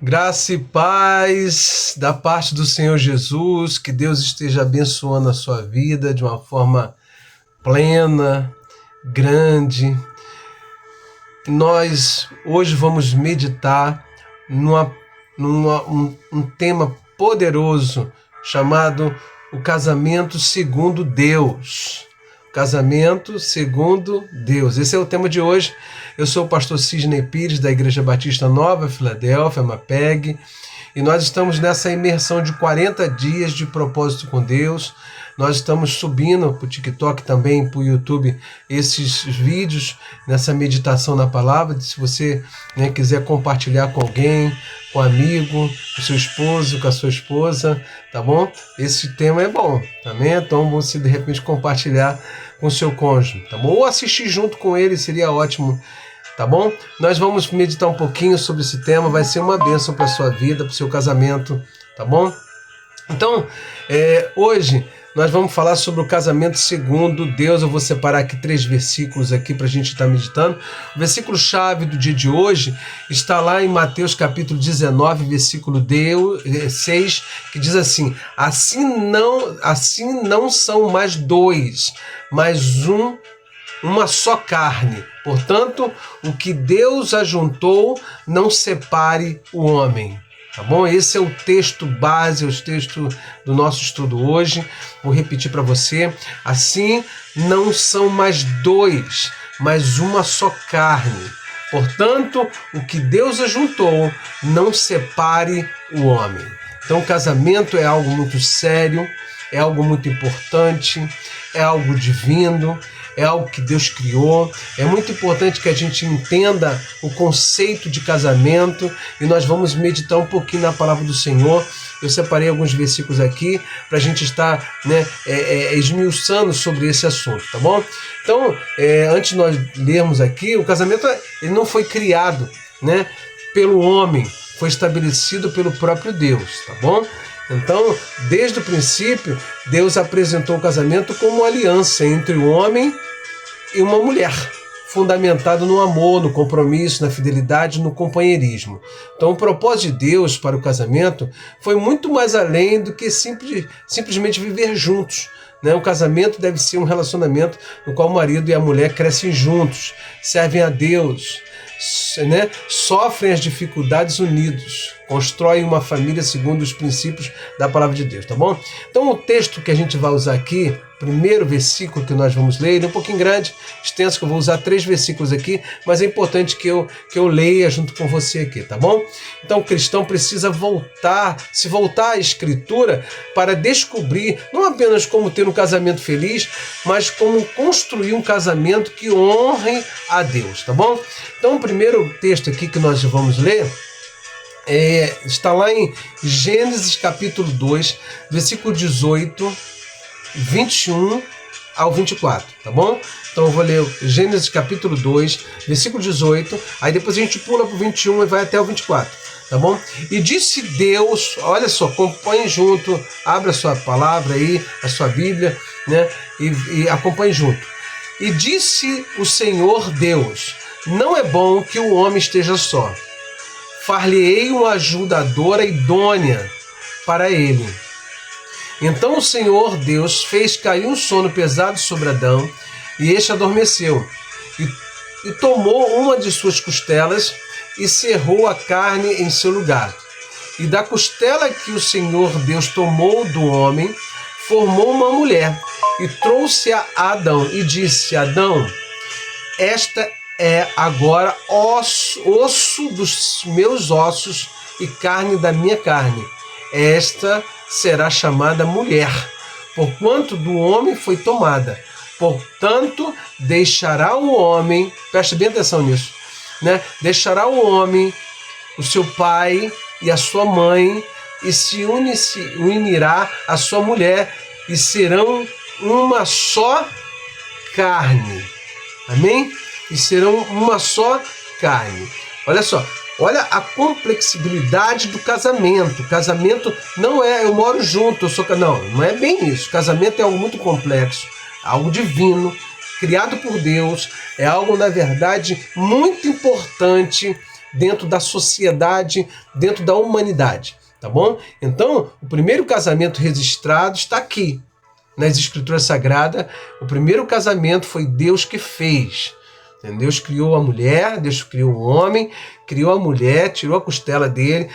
Graça e paz da parte do Senhor Jesus, que Deus esteja abençoando a sua vida de uma forma plena, grande. Nós hoje vamos meditar um tema poderoso chamado o casamento segundo Deus. Casamento segundo Deus. Esse é o tema de hoje. Eu sou o pastor Sidney Pires, da Igreja Batista Nova Filadélfia, MAPEG, e nós estamos nessa imersão de 40 dias de propósito com Deus. Nós estamos subindo para o TikTok também, para o YouTube, esses vídeos, nessa meditação na palavra. Se você quiser compartilhar com alguém, com um amigo, com seu esposo, com a sua esposa, tá bom? Esse tema é bom, também. Então você de repente compartilhar com o seu cônjuge, tá bom? Ou assistir junto com ele, seria ótimo, tá bom? Nós vamos meditar um pouquinho sobre esse tema, vai ser uma bênção para a sua vida, para o seu casamento, tá bom? Então, hoje nós vamos falar sobre o casamento segundo Deus. Eu vou separar aqui 3 versículos aqui para a gente estar meditando. O versículo-chave do dia de hoje está lá em Mateus capítulo 19, versículo 6, que diz assim: assim não são mais dois, mas uma só carne. Portanto, o que Deus ajuntou, não separe o homem. Tá bom? Esse é o texto base, o texto do nosso estudo hoje. Vou repetir para você. Assim, não são mais dois, mas uma só carne. Portanto, o que Deus ajuntou, não separe o homem. Então, o casamento é algo muito sério, é algo muito importante, é algo divino, é algo que Deus criou. É muito importante que a gente entenda o conceito de casamento e nós vamos meditar um pouquinho na palavra do Senhor. Eu separei alguns versículos aqui para a gente estar esmiuçando sobre esse assunto, tá bom? Então, antes de nós lermos aqui, o casamento ele não foi criado pelo homem, foi estabelecido pelo próprio Deus, tá bom? Então, desde o princípio, Deus apresentou o casamento como uma aliança entre o homem e uma mulher, fundamentado no amor, no compromisso, na fidelidade, no companheirismo. Então, o propósito de Deus para o casamento foi muito mais além do que simplesmente viver juntos. O casamento deve ser um relacionamento no qual o marido e a mulher crescem juntos, servem a Deus, sofrem as dificuldades unidos, constroem uma família segundo os princípios da palavra de Deus, tá bom? Então o texto que a gente vai usar aqui, primeiro versículo que nós vamos ler, ele é um pouquinho grande, extenso, que eu vou usar 3 versículos aqui, mas é importante que eu leia junto com você aqui, tá bom? Então o cristão precisa se voltar à Escritura para descobrir não apenas como ter um casamento feliz, mas como construir um casamento que honre a Deus, tá bom? Então o primeiro texto aqui que nós vamos ler está lá em Gênesis capítulo 2, versículo 18, 21 ao 24, tá bom? Então eu vou ler Gênesis capítulo 2, versículo 18, aí depois a gente pula para o 21 e vai até o 24, tá bom? E disse Deus, olha só, acompanhe junto, abra a sua palavra aí, a sua Bíblia, e acompanhe junto. E disse o Senhor Deus: não é bom que o homem esteja só. Far-lhe-ei uma ajudadora idônea para ele. Então o Senhor Deus fez cair um sono pesado sobre Adão, e este adormeceu. E tomou uma de suas costelas e cerrou a carne em seu lugar. E da costela que o Senhor Deus tomou do homem, formou uma mulher, e trouxe a Adão, e disse: Adão, esta é agora osso dos meus ossos e carne da minha carne. Esta será chamada mulher, porquanto do homem foi tomada. Portanto, deixará o homem, preste bem atenção nisso, deixará o homem, o seu pai e a sua mãe, e se unirá à sua mulher, e serão uma só carne. Amém? E serão uma só carne. Olha só, olha a complexibilidade do casamento. Casamento não é eu moro junto, não é bem isso. Casamento é algo muito complexo, algo divino, criado por Deus, é algo, na verdade, muito importante dentro da sociedade, dentro da humanidade, tá bom? Então, o primeiro casamento registrado está aqui, nas Escrituras Sagradas. O primeiro casamento foi Deus que fez. Deus criou a mulher, Deus criou o homem, criou a mulher, tirou a costela dele,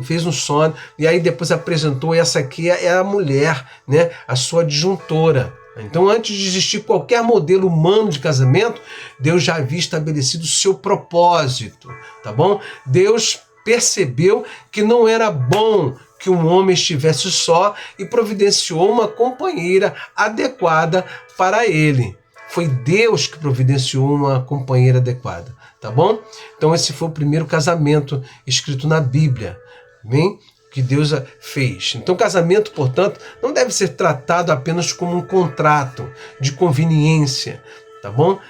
fez um sono, e aí depois apresentou: essa aqui é a mulher, né? A sua disjuntora. Então, antes de existir qualquer modelo humano de casamento, Deus já havia estabelecido o seu propósito, tá bom? Deus percebeu que não era bom que um homem estivesse só e providenciou uma companheira adequada para ele. Foi Deus que providenciou uma companheira adequada, tá bom? Então esse foi o primeiro casamento escrito na Bíblia, bem? Que Deus fez. Então, casamento, portanto, não deve ser tratado apenas como um contrato de conveniência, tá bom?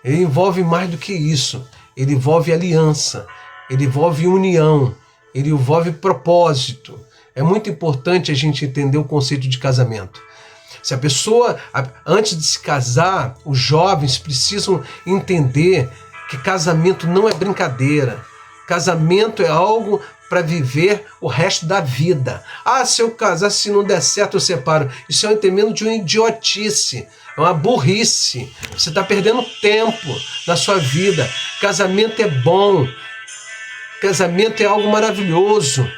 Ele envolve mais do que isso. Ele envolve aliança, ele envolve união, ele envolve propósito. É muito importante a gente entender o conceito de casamento. Se a pessoa, antes de se casar, os jovens precisam entender que casamento não é brincadeira. Casamento é algo para viver o resto da vida. Ah, se eu casar, se não der certo, eu separo. Isso é um entendimento de uma idiotice, é uma burrice. Você está perdendo tempo na sua vida. Casamento é bom. Casamento é algo maravilhoso.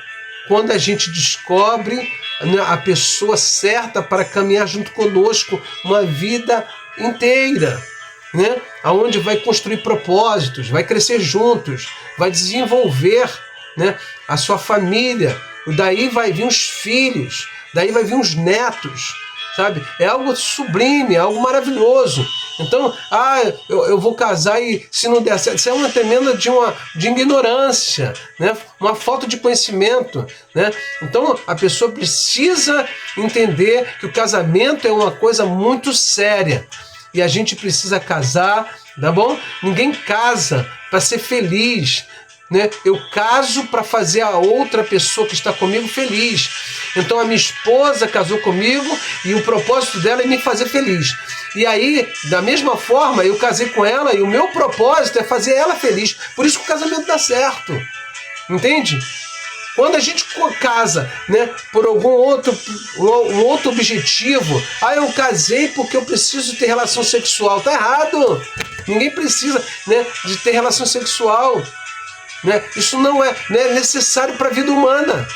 Quando a gente descobre a pessoa certa para caminhar junto conosco uma vida inteira, né? Onde vai construir propósitos, vai crescer juntos, vai desenvolver, né, a sua família. Daí vai vir os filhos, daí vai vir os netos, sabe? É algo sublime, é algo maravilhoso. Então, eu vou casar e se não der certo, isso é uma tremenda de ignorância, né? Uma falta de conhecimento, né? Então, a pessoa precisa entender que o casamento é uma coisa muito séria e a gente precisa casar, tá bom? Ninguém casa para ser feliz, né? Eu caso para fazer a outra pessoa que está comigo feliz. Então a minha esposa casou comigo e o propósito dela é me fazer feliz. E aí, da mesma forma, eu casei com ela e o meu propósito é fazer ela feliz. Por isso que o casamento dá certo. Entende? Quando a gente casa, né, por um outro objetivo, eu casei porque eu preciso ter relação sexual. Tá errado. Ninguém precisa, né, de ter relação sexual. Né? Isso não é necessário para a vida humana.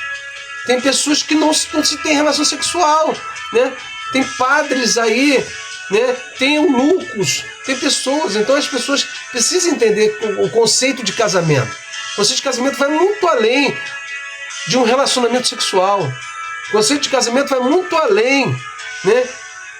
Tem pessoas que não se têm relação sexual, né? Tem padres aí, né? Tem eunucos, tem pessoas. Então as pessoas precisam entender o conceito de casamento. O conceito de casamento vai muito além de um relacionamento sexual. O conceito de casamento vai muito além, né,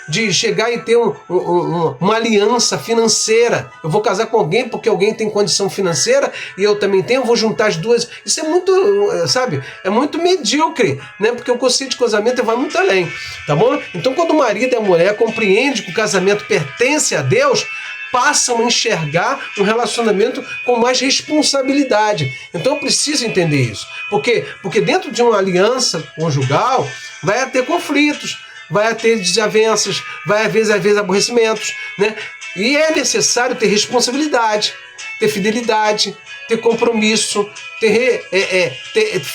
de chegar e ter uma aliança financeira. Eu vou casar com alguém porque alguém tem condição financeira e eu também tenho, eu vou juntar as duas. Isso é muito, sabe, é muito medíocre, né? Porque o conceito de casamento vai muito além, tá bom? Então, quando o marido e a mulher compreendem que o casamento pertence a Deus, passam a enxergar um relacionamento com mais responsabilidade. Então eu preciso entender isso. Por quê? Porque dentro de uma aliança conjugal vai ter conflitos, vai ter desavenças, vai haver, às vezes, aborrecimentos, né? E é necessário ter responsabilidade, ter fidelidade, ter compromisso, ter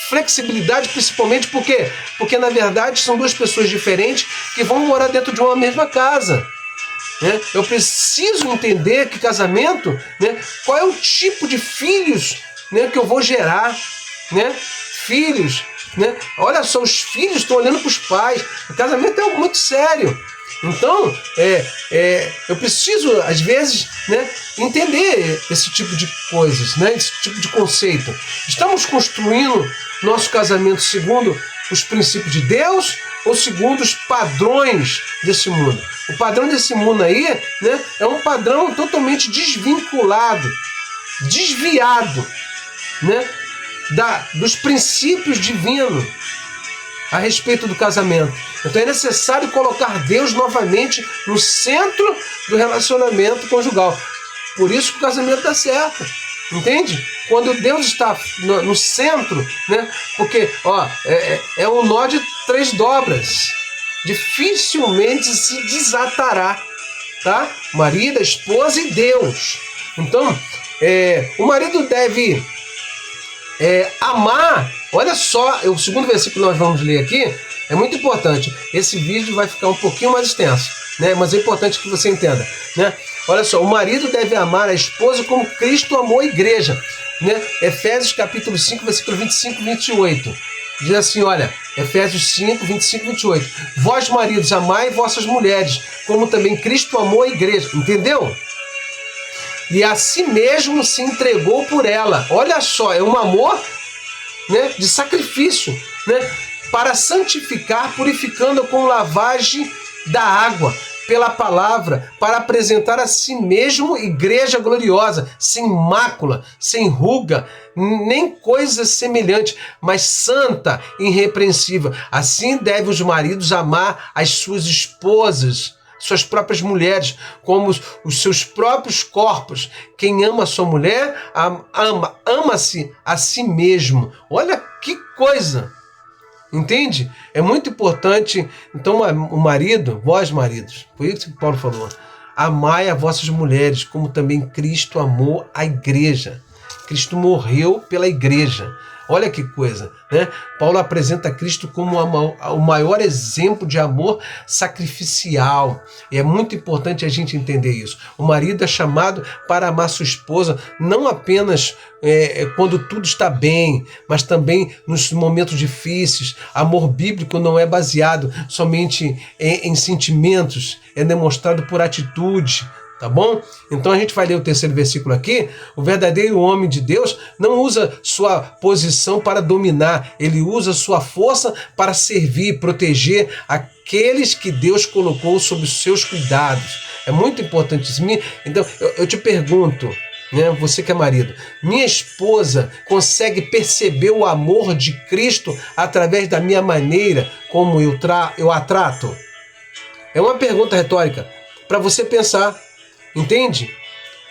flexibilidade, principalmente porque, na verdade, são duas pessoas diferentes que vão morar dentro de uma mesma casa. Né? Eu preciso entender que casamento, né, qual é o tipo de filhos, né, que eu vou gerar, né? Filhos, né? Olha só, os filhos estão olhando para os pais. O casamento é algo muito sério. Então, eu preciso, às vezes, né, entender esse tipo de coisas, né, esse tipo de conceito. Estamos construindo nosso casamento segundo os princípios de Deus ou segundo os padrões desse mundo? O padrão desse mundo aí, né, é um padrão totalmente desvinculado, desviado, né, dos princípios divinos a respeito do casamento. Então é necessário colocar Deus novamente no centro do relacionamento conjugal. Por isso que o casamento dá certo. Entende? Quando Deus está no centro, né? Porque é um nó de 3 dobras. Dificilmente se desatará. Tá? O marido, a esposa e Deus. Então, o marido deve Amar, olha só, o segundo versículo que nós vamos ler aqui é muito importante. Esse vídeo vai ficar um pouquinho mais extenso, né? Mas é importante que você entenda, né? Olha só, o marido deve amar a esposa como Cristo amou a igreja, né? Efésios capítulo 5, versículo 25 e 28. Diz assim, olha, Efésios 5, 25 e 28. Vós, maridos, amai vossas mulheres, como também Cristo amou a igreja. Entendeu? E a si mesmo se entregou por ela. Olha só, é um amor, né, de sacrifício, né, para santificar, purificando com lavagem da água, pela palavra, para apresentar a si mesmo igreja gloriosa, sem mácula, sem ruga, nem coisa semelhante, mas santa e irrepreensível. Assim devem os maridos amar as suas esposas, suas próprias mulheres, como os seus próprios corpos. Quem ama a sua mulher, ama-se a si mesmo. Olha que coisa! Entende? É muito importante. Então, o marido, vós maridos, foi isso que Paulo falou, amai as vossas mulheres, como também Cristo amou a igreja. Cristo morreu pela igreja. Olha que coisa, né? Paulo apresenta Cristo como o maior exemplo de amor sacrificial. E é muito importante a gente entender isso. O marido é chamado para amar sua esposa, não apenas quando tudo está bem, mas também nos momentos difíceis. Amor bíblico não é baseado somente em sentimentos, é demonstrado por atitude. Tá bom? Então a gente vai ler o terceiro versículo aqui. O verdadeiro homem de Deus não usa sua posição para dominar, ele usa sua força para servir, proteger aqueles que Deus colocou sob os seus cuidados. É muito importante isso. Então eu te pergunto, né, você que é marido, minha esposa consegue perceber o amor de Cristo através da minha maneira como eu a trato? É uma pergunta retórica para você pensar. Entende?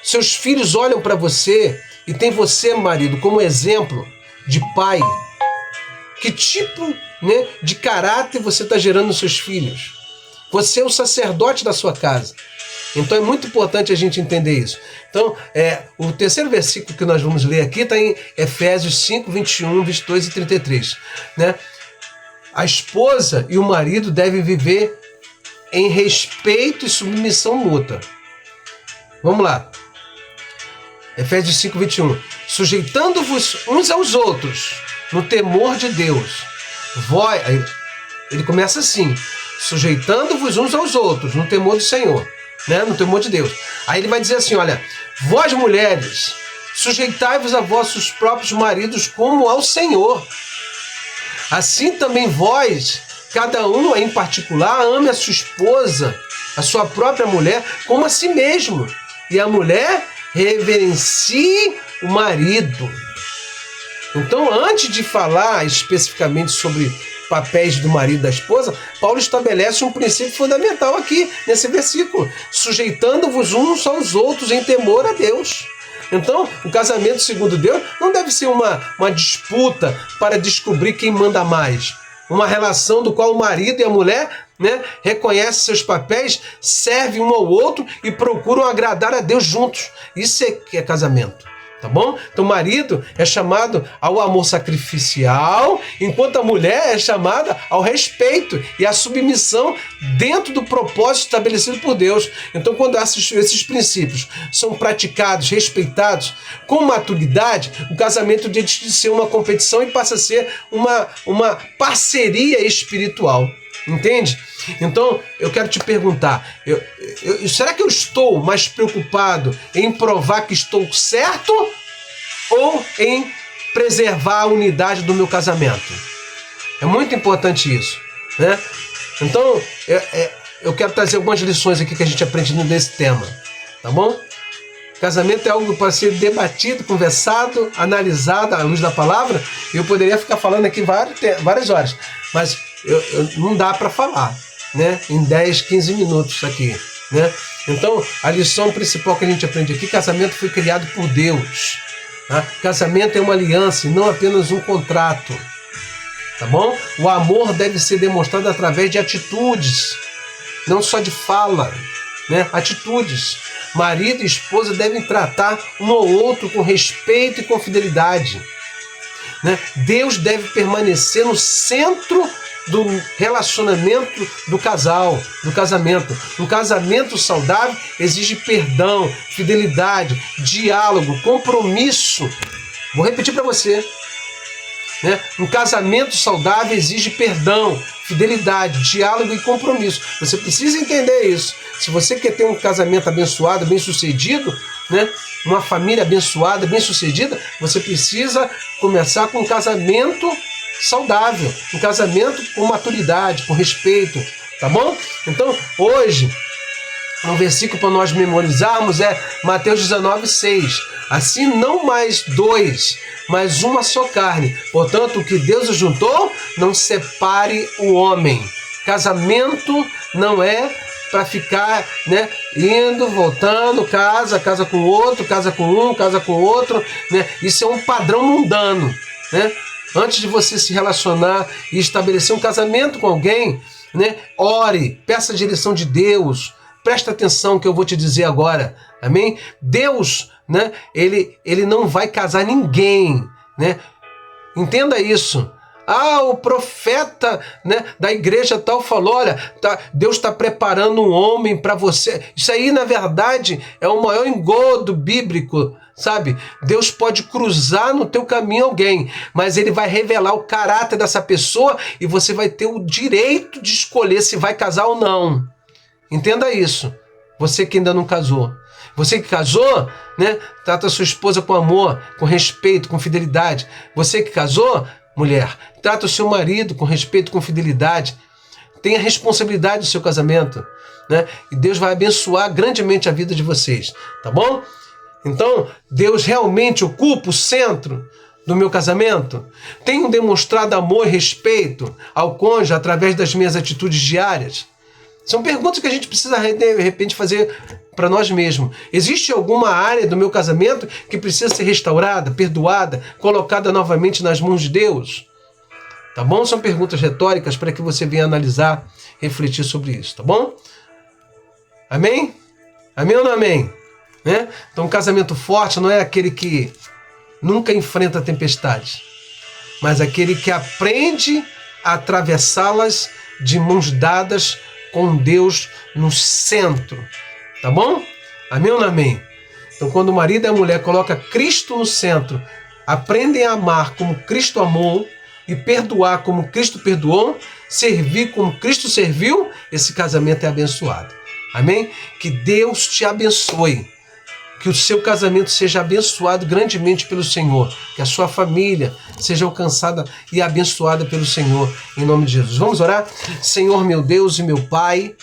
Seus filhos olham para você e tem você, marido, como exemplo de pai. Que tipo, né, de caráter você está gerando nos seus filhos? Você é o sacerdote da sua casa. Então é muito importante a gente entender isso. Então, o terceiro versículo que nós vamos ler aqui está em Efésios 5, 21, 22 e 33. Né? A esposa e o marido devem viver em respeito e submissão mútua. Vamos lá. Efésios 5, 21. Sujeitando-vos uns aos outros no temor de Deus. Ele começa assim. Sujeitando-vos uns aos outros no temor do Senhor. Né? No temor de Deus. Aí ele vai dizer assim, olha. Vós, mulheres, sujeitai-vos a vossos próprios maridos como ao Senhor. Assim também vós, cada um em particular, ame a sua esposa, a sua própria mulher, como a si mesmo. E a mulher reverencie o marido. Então, antes de falar especificamente sobre papéis do marido e da esposa, Paulo estabelece um princípio fundamental aqui, nesse versículo. Sujeitando-vos uns aos outros em temor a Deus. Então, o casamento segundo Deus não deve ser uma disputa para descobrir quem manda mais. Uma relação do qual o marido e a mulher, né, reconhecem seus papéis, servem um ao outro e procuram agradar a Deus juntos. Isso é que é casamento, tá bom? Então o marido é chamado ao amor sacrificial, enquanto a mulher é chamada ao respeito e à submissão dentro do propósito estabelecido por Deus. Então quando esses princípios são praticados, respeitados, com maturidade, o casamento deixa de ser uma competição e passa a ser uma parceria espiritual. Entende? Então, eu quero te perguntar, será que eu estou mais preocupado em provar que estou certo ou em preservar a unidade do meu casamento? É muito importante isso, né? Então, eu quero trazer algumas lições aqui que a gente aprende nesse tema, tá bom? Casamento é algo para ser debatido, conversado, analisado à luz da palavra. Eu poderia ficar falando aqui várias horas, mas não dá para falar, né? Em 10, 15 minutos aqui, né? Então, a lição principal que a gente aprende aqui: casamento foi criado por Deus. Tá? Casamento é uma aliança e não apenas um contrato, tá bom? O amor deve ser demonstrado através de atitudes, não só de fala, né? Atitudes. Marido e esposa devem tratar um ao outro com respeito e com fidelidade. né? Deus deve permanecer no centro do relacionamento do casal, do casamento. Um casamento saudável exige perdão, fidelidade, diálogo, compromisso. Vou repetir para você, né? Um casamento saudável exige perdão, fidelidade, diálogo e compromisso. Você precisa entender isso. Se você quer ter um casamento abençoado, bem-sucedido, né? Uma família abençoada, bem-sucedida, você precisa começar com um casamento saudável, um casamento com maturidade, com respeito, tá bom? Então, hoje, um versículo para nós memorizarmos é Mateus 19:6. Assim, não mais dois, mas uma só carne. Portanto, o que Deus juntou, não separe o homem. Casamento não é para ficar, né, indo, voltando, casa com outro, casa com um, casa com outro, né? Isso é um padrão mundano, né? Antes de você se relacionar e estabelecer um casamento com alguém, né, ore, peça a direção de Deus, presta atenção no que eu vou te dizer agora, amém? Deus, né, ele não vai casar ninguém, né? Entenda isso. Ah, o profeta, né, da igreja tal falou, olha, Deus está preparando um homem para você. Isso aí, na verdade, é o maior engodo bíblico, sabe? Deus pode cruzar no teu caminho alguém, mas ele vai revelar o caráter dessa pessoa e você vai ter o direito de escolher se vai casar ou não. Entenda isso. Você que ainda não casou. Você que casou, né, trata a sua esposa com amor, com respeito, com fidelidade. Você que casou, mulher, trata o seu marido com respeito, com fidelidade. Tenha responsabilidade do seu casamento, né? E Deus vai abençoar grandemente a vida de vocês, tá bom? Então, Deus realmente ocupa o centro do meu casamento? Tenho demonstrado amor e respeito ao cônjuge através das minhas atitudes diárias? São perguntas que a gente precisa, de repente, fazer para nós mesmos. Existe alguma área do meu casamento que precisa ser restaurada, perdoada, colocada novamente nas mãos de Deus? Tá bom? São perguntas retóricas para que você venha analisar, refletir sobre isso, tá bom? Amém? Amém ou não amém? Né? Então, um casamento forte não é aquele que nunca enfrenta tempestades, mas aquele que aprende a atravessá-las de mãos dadas com Deus no centro. Tá bom? Amém ou não amém? Então, quando o marido e a mulher colocam Cristo no centro, aprendem a amar como Cristo amou e perdoar como Cristo perdoou, servir como Cristo serviu, esse casamento é abençoado. Amém? Que Deus te abençoe. Que o seu casamento seja abençoado grandemente pelo Senhor. Que a sua família seja alcançada e abençoada pelo Senhor, em nome de Jesus. Vamos orar? Senhor, meu Deus e meu Pai,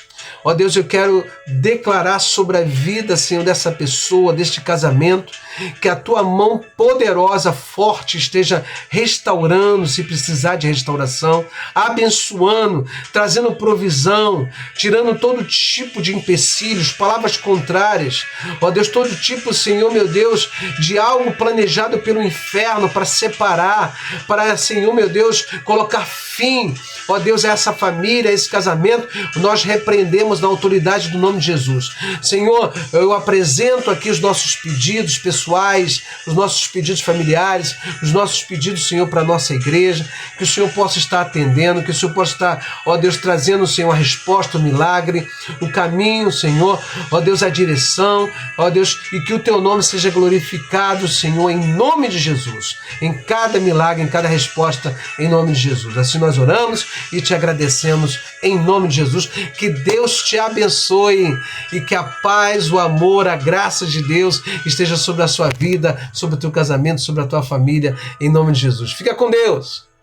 ó Deus, eu quero declarar sobre a vida, Senhor, dessa pessoa, deste casamento, que a tua mão poderosa, forte, esteja restaurando, se precisar de restauração, abençoando, trazendo provisão, tirando todo tipo de empecilhos, palavras contrárias, ó Deus, todo tipo, Senhor, meu Deus, de algo planejado pelo inferno para separar, para, Senhor, meu Deus, colocar fim, ó Deus, a essa família, a esse casamento, nós repreendemos na autoridade do nome de Jesus. Senhor, eu apresento aqui os nossos pedidos pessoais, os nossos pedidos familiares, os nossos pedidos, Senhor, para a nossa igreja, que o Senhor possa estar atendendo, que o Senhor possa estar, ó Deus, trazendo, Senhor, a resposta, o milagre, o caminho, Senhor, ó Deus, a direção, ó Deus, e que o teu nome seja glorificado, Senhor, em nome de Jesus, em cada milagre, em cada resposta, em nome de Jesus. Assim nós oramos e te agradecemos em nome de Jesus. Que Deus te abençoe e que a paz, o amor, a graça de Deus esteja sobre a sua vida, sobre o teu casamento, sobre a tua família, em nome de Jesus. Fica com Deus!